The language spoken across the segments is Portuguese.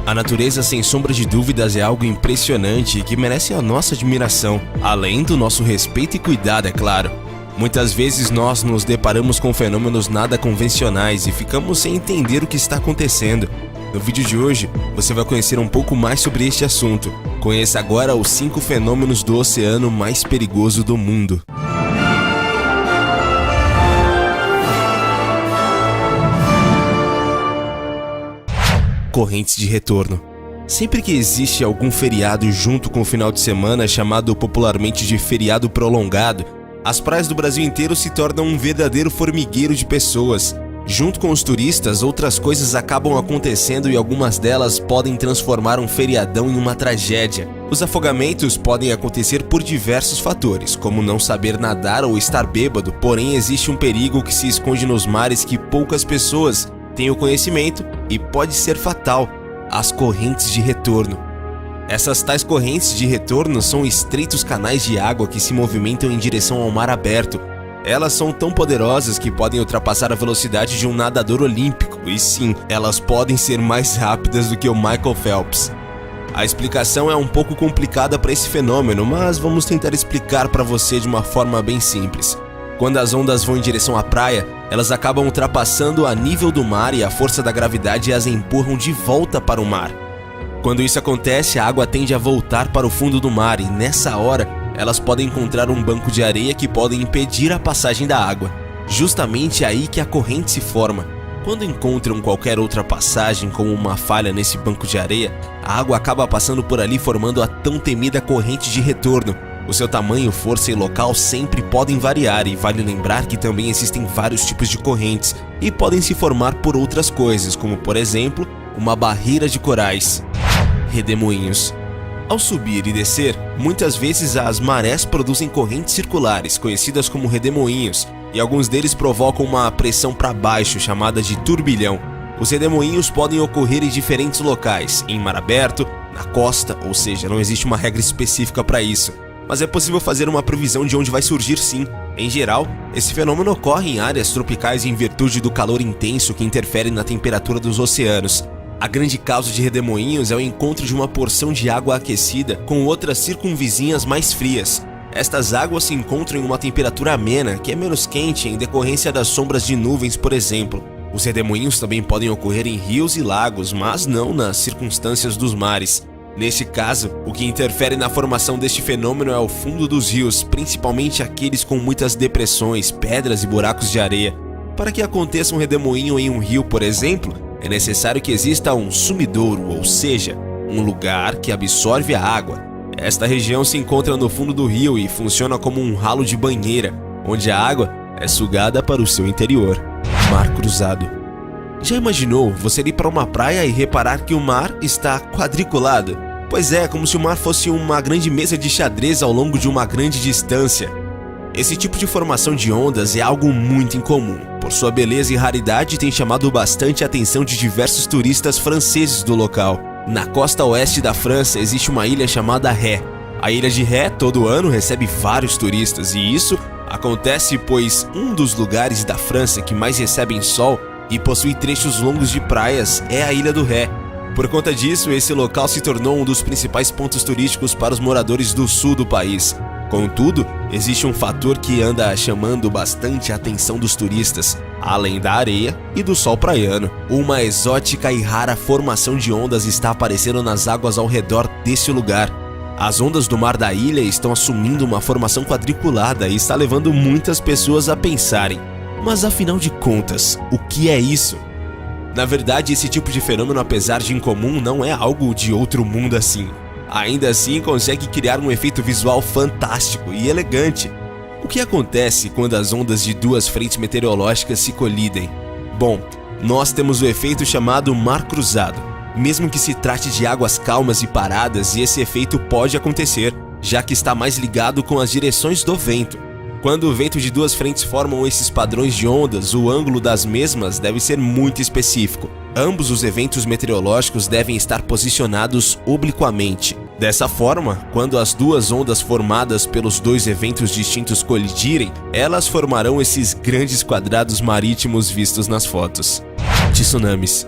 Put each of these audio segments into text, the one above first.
A natureza, sem sombra de dúvidas, é algo impressionante e que merece a nossa admiração, além do nosso respeito e cuidado, é claro. Muitas vezes nós nos deparamos com fenômenos nada convencionais e ficamos sem entender o que está acontecendo. No vídeo de hoje, você vai conhecer um pouco mais sobre este assunto. Conheça agora os 5 fenômenos do oceano mais perigoso do mundo. Correntes de retorno. Sempre que existe algum feriado junto com o final de semana, chamado popularmente de feriado prolongado, as praias do Brasil inteiro se tornam um verdadeiro formigueiro de pessoas. Junto com os turistas, outras coisas acabam acontecendo e algumas delas podem transformar um feriadão em uma tragédia. Os afogamentos podem acontecer por diversos fatores, como não saber nadar ou estar bêbado, porém existe um perigo que se esconde nos mares que poucas pessoas têm o conhecimento e pode ser fatal: as correntes de retorno. Essas tais correntes de retorno são estreitos canais de água que se movimentam em direção ao mar aberto. Elas são tão poderosas que podem ultrapassar a velocidade de um nadador olímpico, e sim, elas podem ser mais rápidas do que o Michael Phelps. A explicação é um pouco complicada para esse fenômeno, mas vamos tentar explicar para você de uma forma bem simples. Quando as ondas vão em direção à praia, elas acabam ultrapassando a nível do mar e a força da gravidade as empurram de volta para o mar. Quando isso acontece, a água tende a voltar para o fundo do mar e, nessa hora, elas podem encontrar um banco de areia que podem impedir a passagem da água. Justamente aí que a corrente se forma. Quando encontram qualquer outra passagem, como uma falha nesse banco de areia, a água acaba passando por ali formando a tão temida corrente de retorno. O seu tamanho, força e local sempre podem variar, e vale lembrar que também existem vários tipos de correntes e podem se formar por outras coisas, como por exemplo, uma barreira de corais. Redemoinhos. Ao subir e descer, muitas vezes as marés produzem correntes circulares, conhecidas como redemoinhos, e alguns deles provocam uma pressão para baixo, chamada de turbilhão. Os redemoinhos podem ocorrer em diferentes locais, em mar aberto, na costa, ou seja, não existe uma regra específica para isso, mas é possível fazer uma previsão de onde vai surgir sim. Em geral, esse fenômeno ocorre em áreas tropicais em virtude do calor intenso que interfere na temperatura dos oceanos. A grande causa de redemoinhos é o encontro de uma porção de água aquecida com outras circunvizinhas mais frias. Estas águas se encontram em uma temperatura amena, que é menos quente em decorrência das sombras de nuvens, por exemplo. Os redemoinhos também podem ocorrer em rios e lagos, mas não nas circunstâncias dos mares. Neste caso, o que interfere na formação deste fenômeno é o fundo dos rios, principalmente aqueles com muitas depressões, pedras e buracos de areia. Para que aconteça um redemoinho em um rio, por exemplo, é necessário que exista um sumidouro, ou seja, um lugar que absorve a água. Esta região se encontra no fundo do rio e funciona como um ralo de banheira, onde a água é sugada para o seu interior. Mar cruzado. Já imaginou você ir para uma praia e reparar que o mar está quadriculado? Pois é, como se o mar fosse uma grande mesa de xadrez ao longo de uma grande distância. Esse tipo de formação de ondas é algo muito incomum. Por sua beleza e raridade, tem chamado bastante a atenção de diversos turistas franceses do local. Na costa oeste da França existe uma ilha chamada Ré. A ilha de Ré, todo ano, recebe vários turistas, e isso acontece pois um dos lugares da França que mais recebem sol e possui trechos longos de praias é a Ilha do Ré. Por conta disso, esse local se tornou um dos principais pontos turísticos para os moradores do sul do país. Contudo, existe um fator que anda chamando bastante a atenção dos turistas, além da areia e do sol praiano. Uma exótica e rara formação de ondas está aparecendo nas águas ao redor desse lugar. As ondas do mar da ilha estão assumindo uma formação quadriculada e está levando muitas pessoas a pensarem: mas afinal de contas, o que é isso? Na verdade, esse tipo de fenômeno, apesar de incomum, não é algo de outro mundo assim. Ainda assim, consegue criar um efeito visual fantástico e elegante. O que acontece quando as ondas de duas frentes meteorológicas se colidem? Bom, nós temos o efeito chamado mar cruzado. Mesmo que se trate de águas calmas e paradas, esse efeito pode acontecer, já que está mais ligado com as direções do vento. Quando o vento de duas frentes formam esses padrões de ondas, o ângulo das mesmas deve ser muito específico. Ambos os eventos meteorológicos devem estar posicionados obliquamente. Dessa forma, quando as duas ondas formadas pelos dois eventos distintos colidirem, elas formarão esses grandes quadrados marítimos vistos nas fotos. Tsunamis.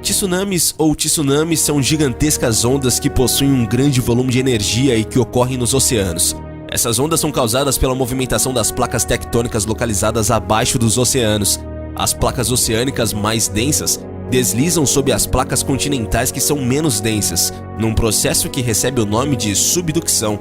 Tsunamis ou tsunamis são gigantescas ondas que possuem um grande volume de energia e que ocorrem nos oceanos. Essas ondas são causadas pela movimentação das placas tectônicas localizadas abaixo dos oceanos. As placas oceânicas mais densas deslizam sob as placas continentais que são menos densas, num processo que recebe o nome de subducção.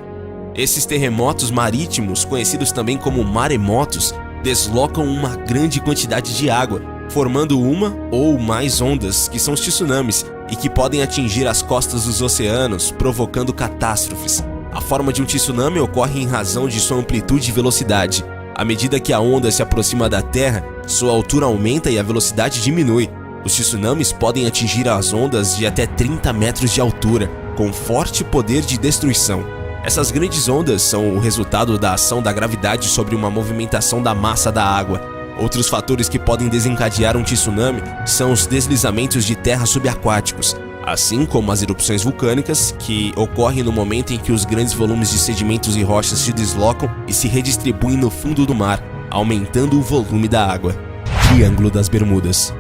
Esses terremotos marítimos, conhecidos também como maremotos, deslocam uma grande quantidade de água, formando uma ou mais ondas, que são os tsunamis, e que podem atingir as costas dos oceanos, provocando catástrofes. A forma de um tsunami ocorre em razão de sua amplitude e velocidade. À medida que a onda se aproxima da Terra, sua altura aumenta e a velocidade diminui. Os tsunamis podem atingir as ondas de até 30 metros de altura, com forte poder de destruição. Essas grandes ondas são o resultado da ação da gravidade sobre uma movimentação da massa da água. Outros fatores que podem desencadear um tsunami são os deslizamentos de terra subaquáticos, assim como as erupções vulcânicas, que ocorrem no momento em que os grandes volumes de sedimentos e rochas se deslocam e se redistribuem no fundo do mar, aumentando o volume da água. Triângulo das Bermudas.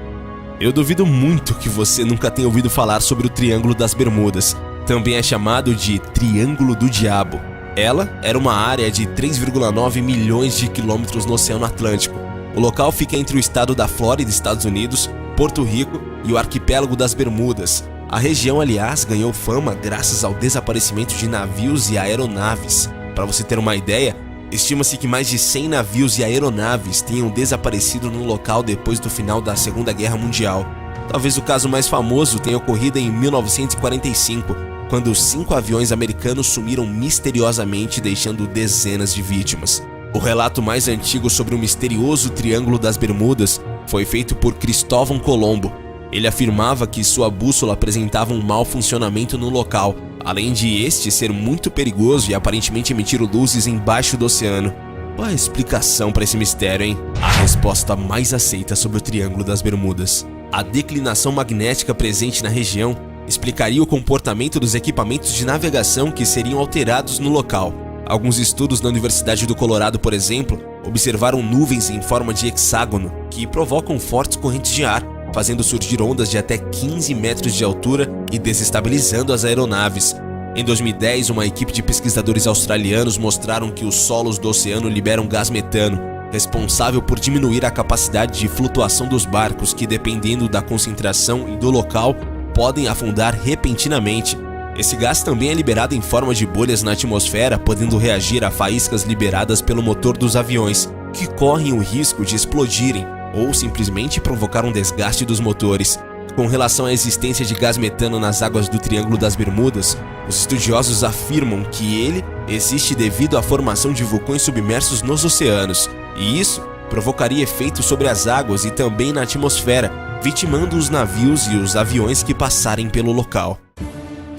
Eu duvido muito que você nunca tenha ouvido falar sobre o Triângulo das Bermudas. Também é chamado de Triângulo do Diabo. Ela era uma área de 3,9 milhões de quilômetros no Oceano Atlântico. O local fica entre o estado da Flórida, Estados Unidos, Porto Rico e o arquipélago das Bermudas. A região, aliás, ganhou fama graças ao desaparecimento de navios e aeronaves. Para você ter uma ideia, estima-se que mais de 100 navios e aeronaves tenham desaparecido no local depois do final da Segunda Guerra Mundial. Talvez o caso mais famoso tenha ocorrido em 1945, quando 5 aviões americanos sumiram misteriosamente, deixando dezenas de vítimas. O relato mais antigo sobre o misterioso Triângulo das Bermudas foi feito por Cristóvão Colombo. Ele afirmava que sua bússola apresentava um mau funcionamento no local, além de este ser muito perigoso e aparentemente emitir luzes embaixo do oceano. Qual a explicação para esse mistério, hein? A resposta mais aceita sobre o Triângulo das Bermudas. A declinação magnética presente na região explicaria o comportamento dos equipamentos de navegação que seriam alterados no local. Alguns estudos na Universidade do Colorado, por exemplo, observaram nuvens em forma de hexágono que provocam fortes correntes de ar, fazendo surgir ondas de até 15 metros de altura e desestabilizando as aeronaves. Em 2010, uma equipe de pesquisadores australianos mostraram que os solos do oceano liberam gás metano, responsável por diminuir a capacidade de flutuação dos barcos que, dependendo da concentração e do local, podem afundar repentinamente. Esse gás também é liberado em forma de bolhas na atmosfera, podendo reagir a faíscas liberadas pelo motor dos aviões, que correm o risco de explodirem ou simplesmente provocar um desgaste dos motores. Com relação à existência de gás metano nas águas do Triângulo das Bermudas, os estudiosos afirmam que ele existe devido à formação de vulcões submersos nos oceanos, e isso provocaria efeitos sobre as águas e também na atmosfera, vitimando os navios e os aviões que passarem pelo local.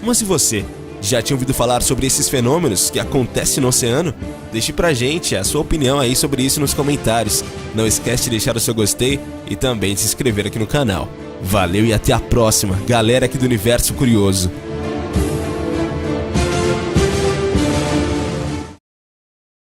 Mas e você? Já tinha ouvido falar sobre esses fenômenos que acontecem no oceano? Deixe pra gente a sua opinião aí sobre isso nos comentários. Não esquece de deixar o seu gostei e também de se inscrever aqui no canal. Valeu e até a próxima, galera aqui do Universo Curioso.